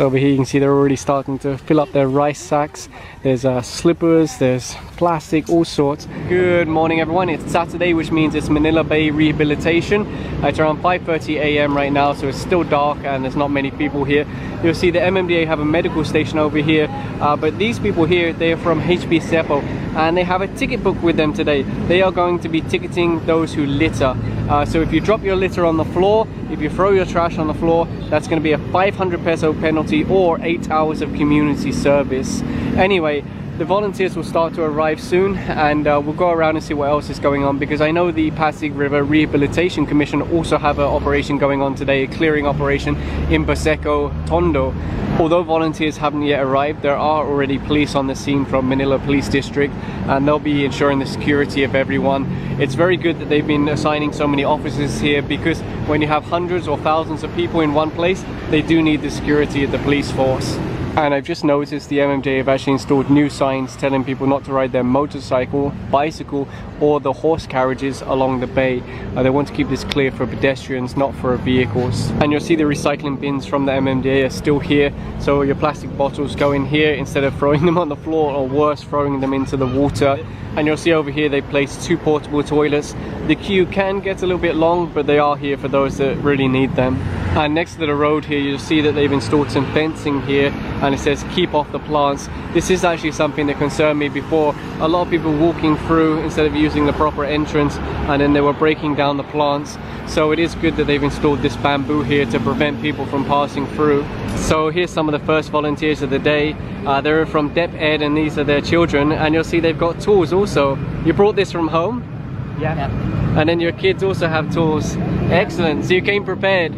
So over here you can see they're already starting to fill up their rice sacks. There's slippers, there's plastic, all sorts. Good morning everyone, it's Saturday, which means it's Manila Bay Rehabilitation. It's around 5:30 a.m. right now, so it's still dark and there's not many people here. You'll see the MMDA have a medical station over here, but these people here, they are from HPSEPO and they have a ticket book with them today. They are going to be ticketing those who litter. So if you drop your litter on the floor, if you throw your trash on the floor, that's going to be a 500 peso penalty or 8 hours of community service. Anyway, the volunteers will start to arrive soon, and we'll go around and see what else is going on, because I know the Pasig River Rehabilitation Commission also have an operation going on today, a clearing operation in Baseco, Tondo. Although volunteers haven't yet arrived, there are already police on the scene from Manila Police District, and they'll be ensuring the security of everyone. It's very good that they've been assigning so many officers here, because when you have hundreds or thousands of people in one place, they do need the security of the police force. And I've just noticed the MMDA have actually installed new signs telling people not to ride their motorcycle, bicycle or the horse carriages along the bay. They want to keep this clear for pedestrians, not for vehicles. And you'll see the recycling bins from the MMDA are still here, so your plastic bottles go in here instead of throwing them on the floor, or worse, throwing them into the water. And you'll see over here they placed 2 portable toilets. The queue can get a little bit long, but they are here for those that really need them. And next to the road here, you'll see that they've installed some fencing here, and it says keep off the plants. This is actually something that concerned me before. A lot of people walking through instead of using the proper entrance, and then they were breaking down the plants. So it is good that they've installed this bamboo here to prevent people from passing through. So here's some of the first volunteers of the day. They're from DepED and these are their children, and you'll see they've got tools also. You brought this from home? Yeah. And then your kids also have tools. Excellent, so you came prepared.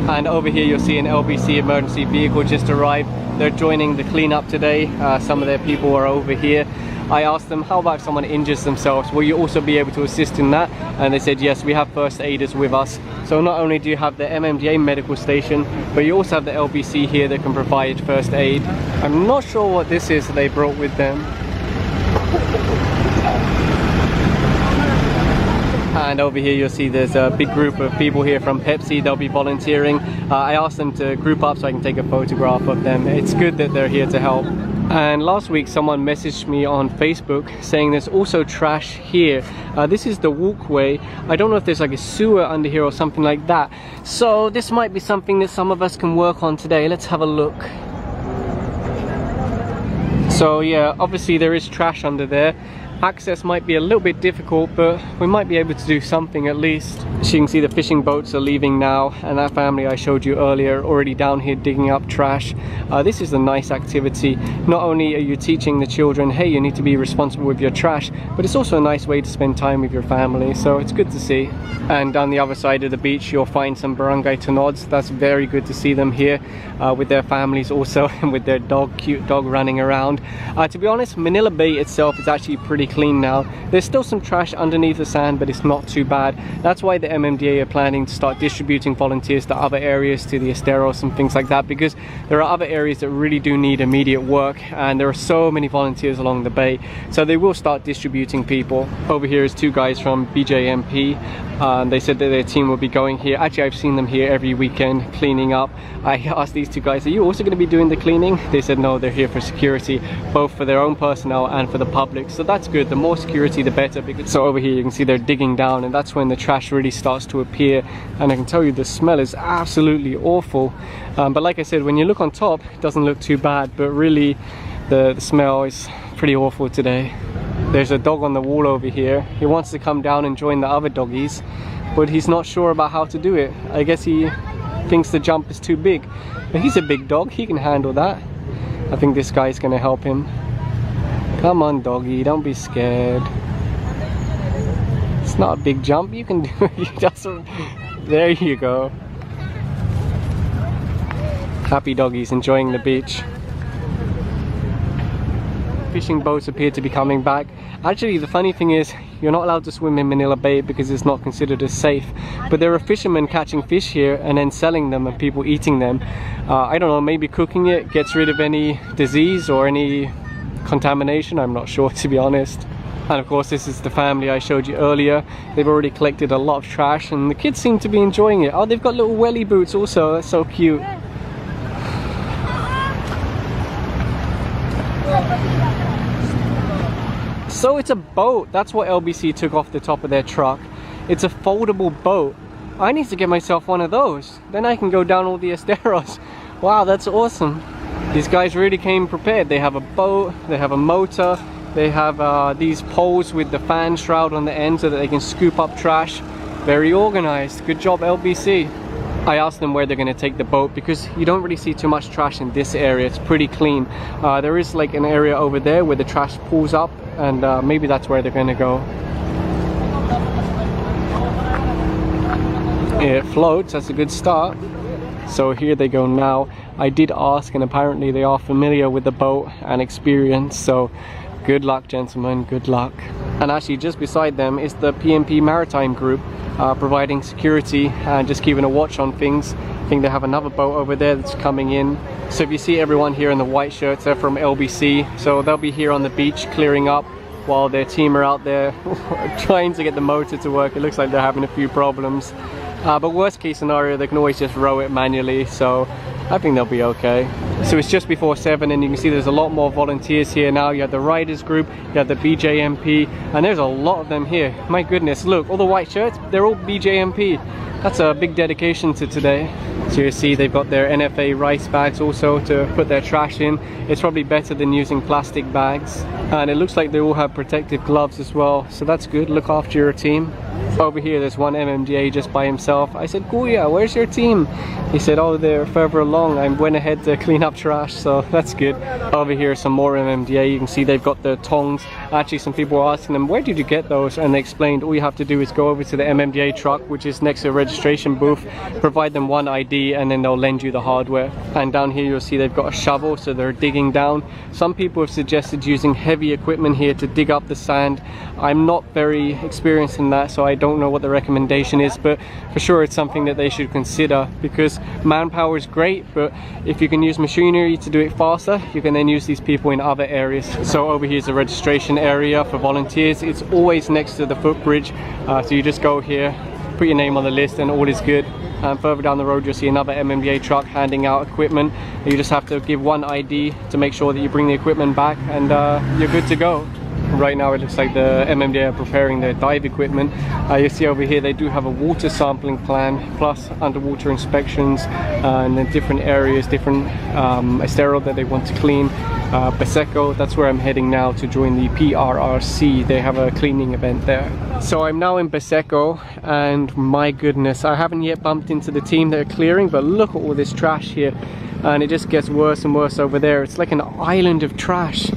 And over here you'll see an Lpc Emergency Vehicle just arrived. They're joining the cleanup today. Some of their people are over here. I asked them, how about if someone injures themselves, will you also be able to assist in that? And they said yes, we have first aiders with us. So not only do you have the MMDA medical station, but you also have the LBC here that can provide first aid. I'm not sure what this is that they brought with them. And over here you'll see there's a big group of people here from Pepsi. They'll be volunteering. I asked them to group up so I can take a photograph of them. It's good that they're here to help. And last week someone messaged me on Facebook saying there's also trash here. This is the walkway. I don't know if there's like a sewer under here or something like that. So this might be something that some of us can work on today. Let's have a look. So yeah, obviously there is trash under there. Access might be a little bit difficult, but we might be able to do something at least. So you can see the fishing boats are leaving now, and that family I showed you earlier already down here digging up trash. This is a nice activity. Not only are you teaching the children, hey, you need to be responsible with your trash, but it's also a nice way to spend time with your family, so it's good to see. And down the other side of the beach you'll find some barangay tunods. That's very good to see them here with their families also, and with their dog, cute dog running around. To be honest, Manila Bay itself is actually pretty clean now. There's still some trash underneath the sand, but it's not too bad. That's why the MMDA are planning to start distributing volunteers to other areas, to the esteros and things like that, because there are other areas that really do need immediate work, and there are so many volunteers along the bay, so they will start distributing people. Over here is 2 guys from BJMP. They said that their team will be going here. Actually, I've seen them here every weekend cleaning up. I asked these 2 guys, are you also going to be doing the cleaning? They said no, they're here for security, both for their own personnel and for the public. So that's good. The more security, the better. Because so over here you can see they're digging down, and that's when the trash really starts to appear. And I can tell you the smell is absolutely awful. But like I said, when you look on top, it doesn't look too bad, but really the smell is pretty awful today. There's a dog on the wall over here. He wants to come down and join the other doggies, but he's not sure about how to do it. I guess he thinks the jump is too big. But he's a big dog, he can handle that. I think this guy's gonna help him. Come on doggy, don't be scared. It's not a big jump, you can do it. There you go. Happy doggies enjoying the beach. Fishing boats appear to be coming back. Actually, the funny thing is, you're not allowed to swim in Manila Bay because it's not considered as safe. But there are fishermen catching fish here and then selling them, and people eating them. I don't know, maybe cooking it gets rid of any disease or any contamination. I'm not sure, to be honest. And of course, this is the family I showed you earlier. They've already collected a lot of trash, and the kids seem to be enjoying it. Oh, they've got little welly boots also. That's so cute. So it's a boat. That's what LBC took off the top of their truck. It's a foldable boat. I need to get myself one of those. Then I can go down all the esteros. Wow, that's awesome. These guys really came prepared. They have a boat, they have a motor, they have these poles with the fan shroud on the end so that they can scoop up trash. Very organized. Good job, LBC. I asked them where they're going to take the boat because you don't really see too much trash in this area. It's pretty clean. There is like an area over there where the trash pulls up, and maybe that's where they're going to go. It floats. That's a good start. So here they go now. I did ask, and apparently they are familiar with the boat and experience, so good luck, gentlemen, good luck. And actually just beside them is the PMP Maritime group, providing security and just keeping a watch on things. I think they have another boat over there that's coming in. So if you see everyone here in the white shirts, they're from LBC, so they'll be here on the beach clearing up while their team are out there trying to get the motor to work. It looks like they're having a few problems. But worst case scenario, they can always just row it manually, so I think they'll be okay. So it's just before 7, and you can see there's a lot more volunteers here now. You have the riders group, you have the BJMP, and there's a lot of them here. My goodness, look, all the white shirts, they're all BJMP. That's a big dedication to today. So you see they've got their NFA rice bags also to put their trash in. It's probably better than using plastic bags. And it looks like they all have protective gloves as well, so that's good. Look after your team. Over here there's one MMDA just by himself. I said, Kuya, where's your team? He said, oh, they're further along. I went ahead to clean up trash, so that's good. Over here some more MMDA. You can see they've got the tongs. Actually, some people were asking them, where did you get those? And they explained all you have to do is go over to the MMDA truck, which is next to the registration booth, provide them one ID, and then they'll lend you the hardware. And down here you'll see they've got a shovel, so they're digging down. Some people have suggested using heavy equipment here to dig up the sand. I'm not very experienced in that, so I don't know what the recommendation is, but for sure it's something that they should consider, because manpower is great, but if you can use machinery to do it faster, you can then use these people in other areas. So over here is the registration area for volunteers. It's always next to the footbridge, so you just go here, put your name on the list, and all is good. And further down the road you'll see another MMDA truck handing out equipment. You just have to give one ID to make sure that you bring the equipment back, and you're good to go. Right now it looks like the MMDA are preparing their dive equipment. You see over here they do have a water sampling plan, plus underwater inspections, and then different areas, different estero that they want to clean. Baseco, that's where I'm heading now to join the PRRC. They have a cleaning event there. So I'm now in Baseco, and my goodness, I haven't yet bumped into the team that are clearing, but look at all this trash here, and it just gets worse and worse over there. It's like an island of trash.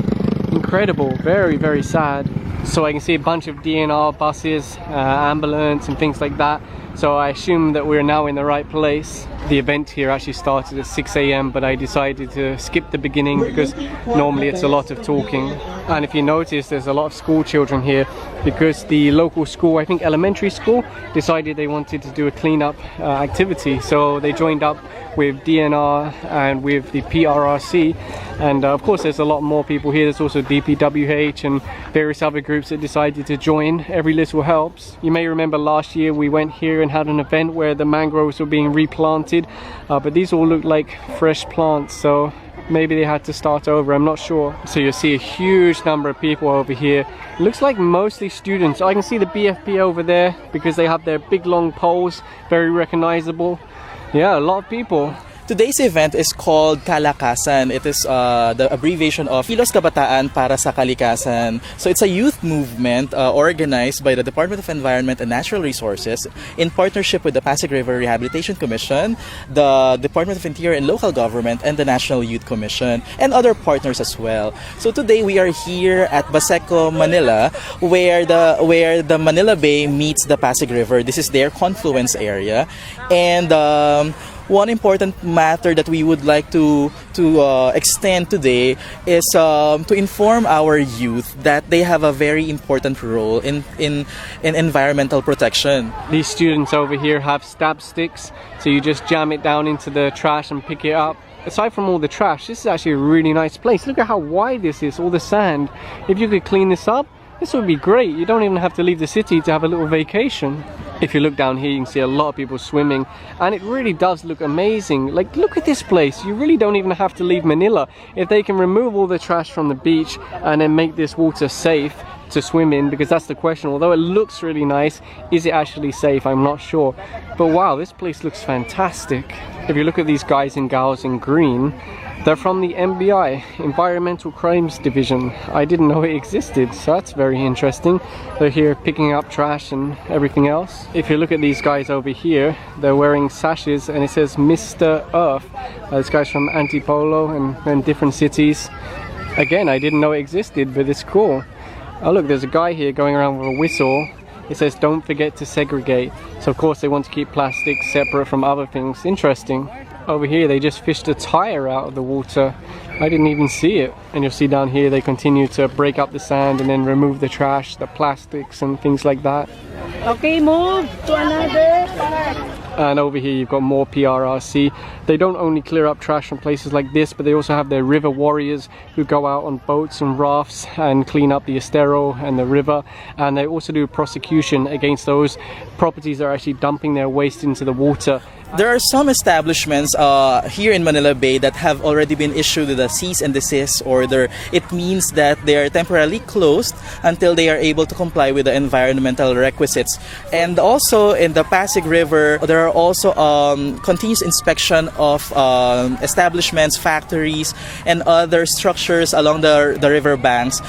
Incredible, very, very sad. So I can see a bunch of DNR buses, ambulance and things like that. So I assume that we're now in the right place. The event here actually started at 6 AM, but I decided to skip the beginning because normally it's a lot of talking. And if you notice, there's a lot of school children here because the local school, I think elementary school, decided they wanted to do a cleanup activity. So they joined up with DNR and with the PRRC, and of course there's a lot more people here. There's also DPWH and various other groups that decided to join. Every little helps. You may remember last year we went here and had an event where the mangroves were being replanted, but these all look like fresh plants, so maybe they had to start over, I'm not sure. So you'll see a huge number of people over here. It looks like mostly students. I can see the BFP over there because they have their big long poles, very recognizable. Yeah, a lot of people. Today's event is called Kalakasan. It is the abbreviation of Kilos Kabataan para sa Kalikasan. So it's a youth movement organized by the Department of Environment and Natural Resources in partnership with the Pasig River Rehabilitation Commission, the Department of Interior and Local Government, and the National Youth Commission, and other partners as well. So today we are here at Baseco, Manila, where the Manila Bay meets the Pasig River. This is their confluence area, and one important matter that we would like to extend today is to inform our youth that they have a very important role in environmental protection. These students over here have stab sticks, so you just jam it down into the trash and pick it up. Aside from all the trash, this is actually a really nice place. Look at how wide this is, all the sand. If you could clean this up, this would be great. You don't even have to leave the city to have a little vacation. If you look down here, you can see a lot of people swimming, and it really does look amazing. Like, look at this place. You really don't even have to leave Manila. If they can remove all the trash from the beach and then make this water safe to swim in, because that's the question. Although it looks really nice, is it actually safe? I'm not sure. But wow, this place looks fantastic. If you look at these guys and gals in green, they're from the MBI, Environmental Crimes Division. I didn't know it existed, so that's very interesting. They're here picking up trash and everything else. If you look at these guys over here, they're wearing sashes and it says Mr. Earth. This guy's from Antipolo and different cities. Again, I didn't know it existed, but it's cool. Oh look, there's a guy here going around with a whistle. It says don't forget to segregate. So of course they want to keep plastic separate from other things. Interesting. Over here they just fished a tire out of the water. I didn't even see it. And you'll see down here they continue to break up the sand and then remove the trash, the plastics and things like that. Okay, move to another part. And over here you've got more PRRC. They don't only clear up trash from places like this, but they also have their river warriors who go out on boats and rafts and clean up the estero and the river. And they also do prosecution against those properties that are actually dumping their waste into the water. There are some establishments here in Manila Bay that have already been issued with a cease and desist order. It means that they are temporarily closed until they are able to comply with the environmental requisites. And also in the Pasig River, there are also continuous inspection of establishments, factories, and other structures along the river banks,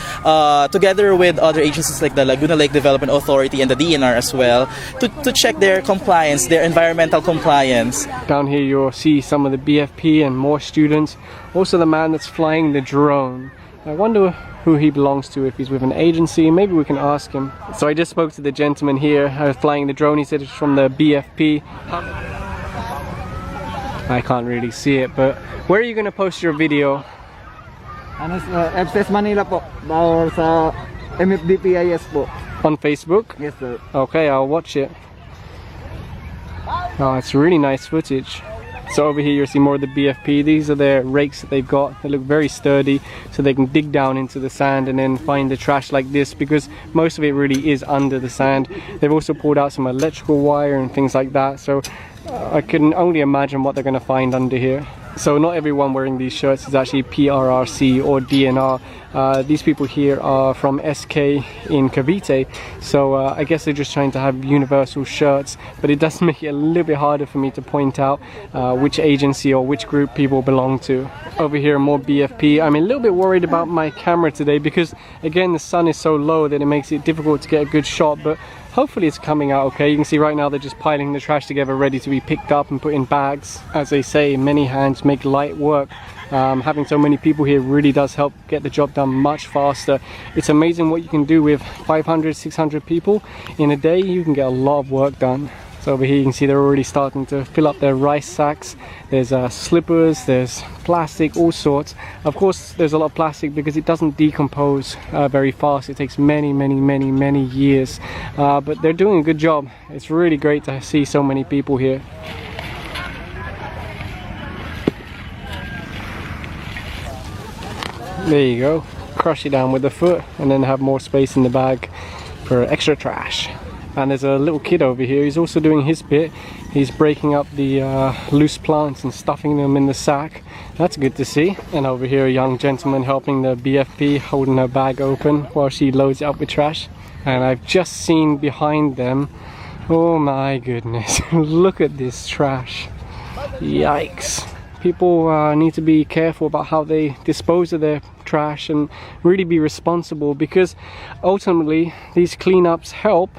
together with other agencies like the Laguna Lake Development Authority and the DNR as well, to check their compliance, their environmental compliance. Down here you'll see some of the BFP and more students. Also the man that's flying the drone. I wonder who he belongs to, if he's with an agency. Maybe we can ask him. So I just spoke to the gentleman here flying the drone. He said it's from the BFP. I can't really see it, but where are you going to post your video? Ano sa FCS Manila po, or sa MMDA po. On Facebook? Yes sir. Okay, I'll watch it. Oh, it's really nice footage. So over here you'll see more of the BFP. These are their rakes that they've got. They look very sturdy, so they can dig down into the sand and then find the trash like this, because most of it really is under the sand. They've also pulled out some electrical wire and things like that, so I can only imagine what they're going to find under here. So not everyone wearing these shirts is actually PRRC or DNR. These people here are from SK in Cavite, so I guess they're just trying to have universal shirts, but it does make it a little bit harder for me to point out which agency or which group people belong to. Over here more BFP. I'm a little bit worried about my camera today because again the sun is so low that it makes it difficult to get a good shot, but hopefully it's coming out okay. You can see right now they're just piling the trash together ready to be picked up and put in bags. As they say, many hands make light work. Having so many people here really does help get the job done much faster. It's amazing what you can do with 500, 600 people. In a day you can get a lot of work done. So over here you can see they're already starting to fill up their rice sacks. There's slippers, there's plastic, all sorts. Of course there's a lot of plastic because it doesn't decompose very fast. It takes many years, but they're doing a good job. It's really great to see so many people here. There you go, crush it down with the foot and then have more space in the bag for extra trash. And there's a little kid over here, he's also doing his bit. He's breaking up the loose plants and stuffing them in the sack. That's good to see. And over here a young gentleman helping the BFP, holding her bag open while she loads it up with trash. And I've just seen behind them, oh my goodness, look at this trash. Yikes. People need to be careful about how they dispose of their trash and really be responsible, because ultimately these cleanups help,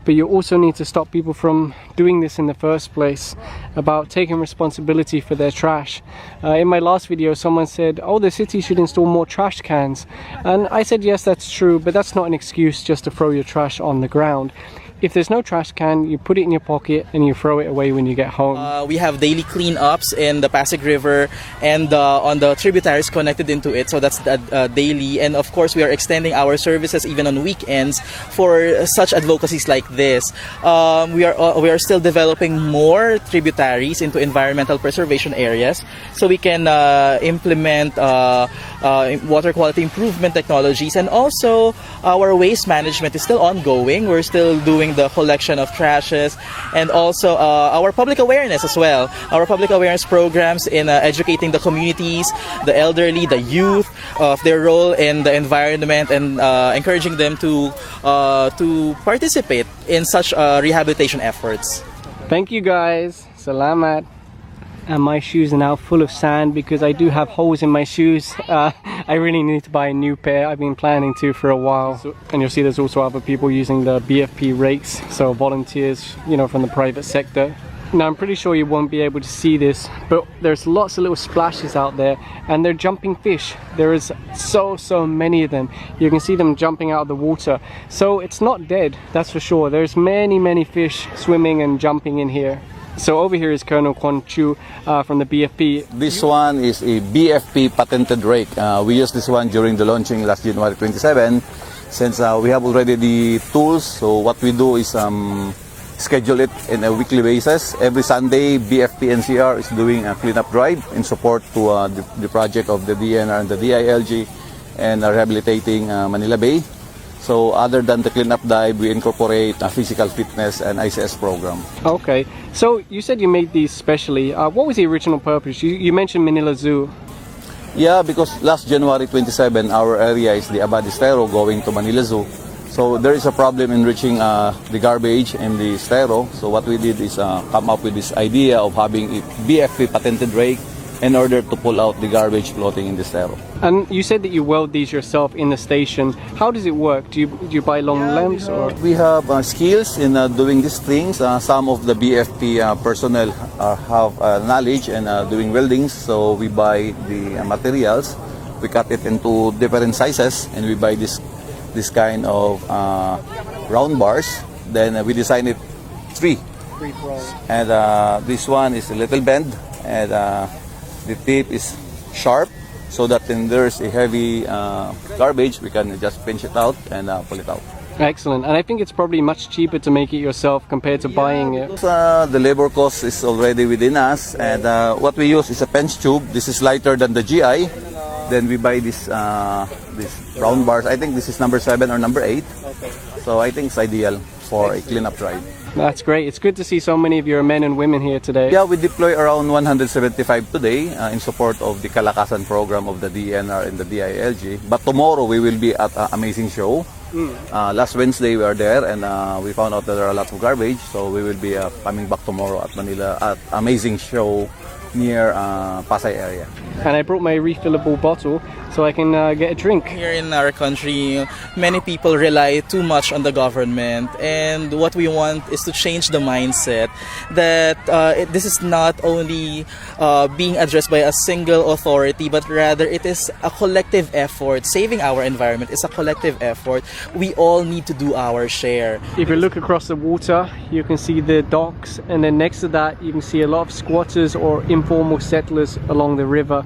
but you also need to stop people from doing this in the first place, about taking responsibility for their trash. In my last video someone said, oh, the city should install more trash cans, and I said yes, that's true, but that's not an excuse just to throw your trash on the ground. If there's no trash can, you put it in your pocket and you throw it away when you get home. We have daily cleanups in the Pasig River and on the tributaries connected into it, so that's daily. And of course, we are extending our services even on weekends for such advocacies like this. We are still developing more tributaries into environmental preservation areas, so we can implement water quality improvement technologies, and also our waste management is still ongoing. We're still doing the collection of trashes, and also our public awareness as well. Our public awareness programs in educating the communities, the elderly, the youth of their role in the environment, and encouraging them to participate in such rehabilitation efforts. Thank you guys. Salamat. And my shoes are now full of sand because I do have holes in my shoes. I really need to buy a new pair. I've been planning to for a while. And you'll see there's also other people using the BFP rakes, so volunteers, you know, from the private sector. Now I'm pretty sure you won't be able to see this, but there's lots of little splashes out there, and they're jumping fish. There is so many of them. You can see them jumping out of the water. So it's not dead, that's for sure. There's many fish swimming and jumping in here. So over here is Colonel Kwon Chu from the BFP. This one is a BFP patented rake. We used this one during the launching last January 27. Since we have already the tools, so what we do is schedule it in a weekly basis. Every Sunday, BFP NCR is doing a cleanup drive in support to the project of the DNR and the DILG and rehabilitating Manila Bay. So other than the cleanup dive, we incorporate a physical fitness and ICS program. Okay, so you said you made these specially. What was the original purpose? You mentioned Manila Zoo. Yeah, because last January 27, our area is the Abadistero going to Manila Zoo. So there is a problem in reaching the garbage in the stero. So what we did is come up with this idea of having a BFP patented rake in order to pull out the garbage floating in the stero. And you said that you weld these yourself in the station. How does it work? Do you buy long lengths or? We have skills in doing these things. Some of the BFP personnel have knowledge in doing weldings. So we buy the materials, we cut it into different sizes, and we buy this kind of round bars. Then we design it three. And this one is a little bend, and the tip is sharp, so that when there's a heavy garbage, we can just pinch it out and pull it out. Excellent. And I think it's probably much cheaper to make it yourself compared to buying it. The labor cost is already within us, and what we use is a pinch tube. This is lighter than the GI. Then we buy this round bars. I think this is number 7 or number 8. Okay. So I think it's ideal for a cleanup drive. That's great. It's good to see so many of your men and women here today. Yeah, we deploy around 175 today in support of the Kalakasan program of the DNR and the DILG. But tomorrow we will be at Amazing Show. Last Wednesday we are there, and we found out that there are a lot of garbage. So we will be coming back tomorrow at Manila at Amazing Show near Pasay area. And I brought my refillable bottle so I can get a drink. Here in our country, many people rely too much on the government, and what we want is to change the mindset that this is not only being addressed by a single authority, but rather it is a collective effort. Saving our environment is a collective effort. We all need to do our share. If you look across the water, you can see the docks, and then next to that you can see a lot of squatters or informal settlers along the river.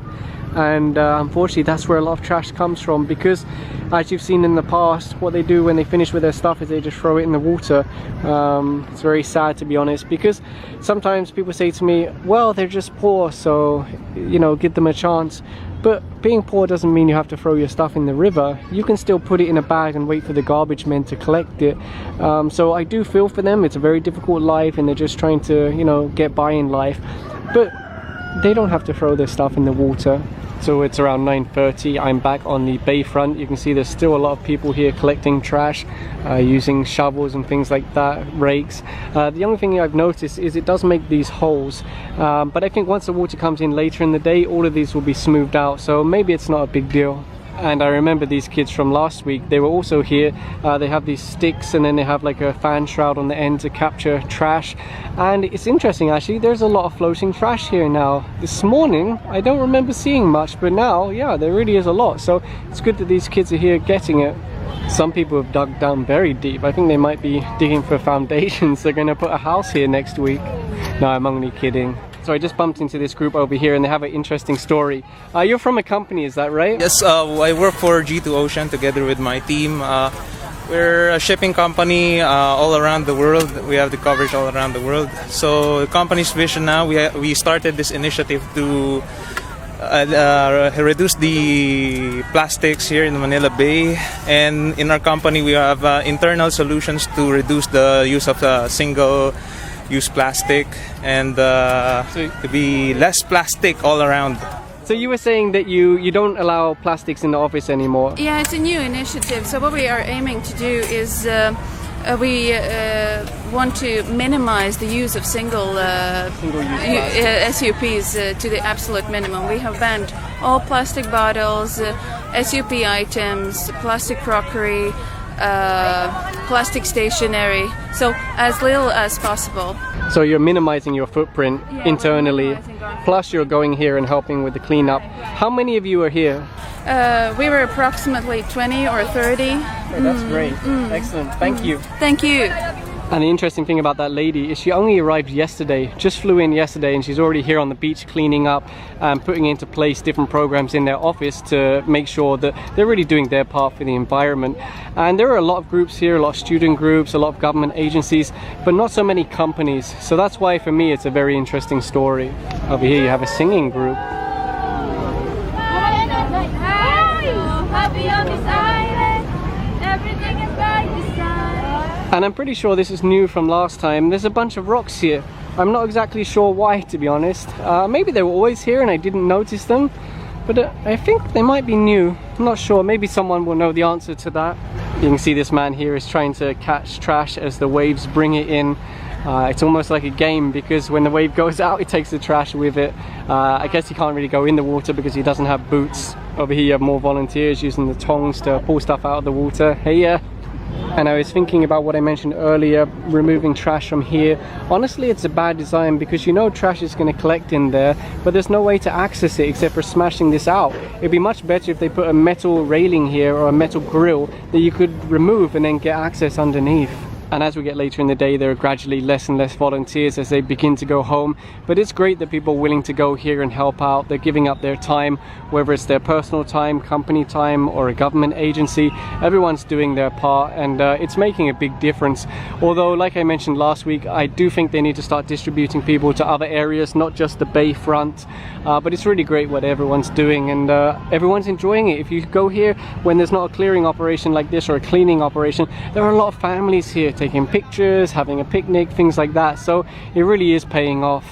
And unfortunately that's where a lot of trash comes from, because as you've seen in the past, what they do when they finish with their stuff is they just throw it in the water. It's very sad, to be honest, because sometimes people say to me, well, they're just poor, so you know, give them a chance. But being poor doesn't mean you have to throw your stuff in the river. You can still put it in a bag and wait for the garbage men to collect it. So I do feel for them. It's a very difficult life, and they're just trying to, you know, get by in life. But they don't have to throw their stuff in the water. So it's around 9:30. I'm back on the bayfront. You can see there's still a lot of people here collecting trash, using shovels and things like that, rakes. The only thing I've noticed is it does make these holes, but I think once the water comes in later in the day, all of these will be smoothed out, so maybe it's not a big deal. And I remember these kids from last week, they were also here. They have these sticks, and then they have like a fan shroud on the end to capture trash. And it's interesting, actually, there's a lot of floating trash here now. This morning I don't remember seeing much, but now, yeah, there really is a lot. So it's good that these kids are here getting it. Some people have dug down very deep. I think they might be digging for foundations. They're going to put a house here next week. No, I'm only kidding. So I just bumped into this group over here, and they have an interesting story. You're from a company, is that right? Yes, I work for G2 Ocean together with my team. We're a shipping company all around the world. We have the coverage all around the world. So the company's vision now, we started this initiative to reduce the plastics here in Manila Bay, and in our company we have internal solutions to reduce the use of single-use plastic and to be less plastic all around. So you were saying that you don't allow plastics in the office anymore. Yeah, it's a new initiative. So what we are aiming to do is we want to minimize the use of single-use SUPs to the absolute minimum. We have banned all plastic bottles, SUP items, plastic crockery, plastic stationery, so as little as possible. So you're minimizing your footprint internally, minimizing our plus you're going here and helping with the cleanup. How many of you are here? We were approximately 20 or 30. Oh, that's great. Excellent. Thank you. Thank you. And the interesting thing about that lady is she only arrived yesterday, just flew in yesterday, and she's already here on the beach cleaning up and putting into place different programs in their office to make sure that they're really doing their part for the environment. And there are a lot of groups here, a lot of student groups, a lot of government agencies, but not so many companies. So that's why for me it's a very interesting story. Over here you have a singing group. And I'm pretty sure this is new from last time. There's a bunch of rocks here. I'm not exactly sure why, to be honest. Maybe they were always here and I didn't notice them, but I think they might be new. I'm not sure. Maybe someone will know the answer to that. You can see this man here is trying to catch trash as the waves bring it in. It's almost like a game, because when the wave goes out, it takes the trash with it. I guess he can't really go in the water because he doesn't have boots. Over here you have more volunteers using the tongs to pull stuff out of the water. Hey, and I was thinking about what I mentioned earlier, removing trash from here. Honestly, it's a bad design because you know trash is going to collect in there, but there's no way to access it except for smashing this out. It'd be much better if they put a metal railing here or a metal grill that you could remove and then get access underneath. And as we get later in the day, there are gradually less and less volunteers as they begin to go home. But it's great that people are willing to go here and help out. They're giving up their time, whether it's their personal time, company time, or a government agency. Everyone's doing their part, and it's making a big difference. Although, like I mentioned last week, I do think they need to start distributing people to other areas, not just the bayfront. But it's really great what everyone's doing, and everyone's enjoying it. If you go here when there's not a clearing operation like this or a cleaning operation, there are a lot of families here taking pictures, having a picnic, things like that. So it really is paying off.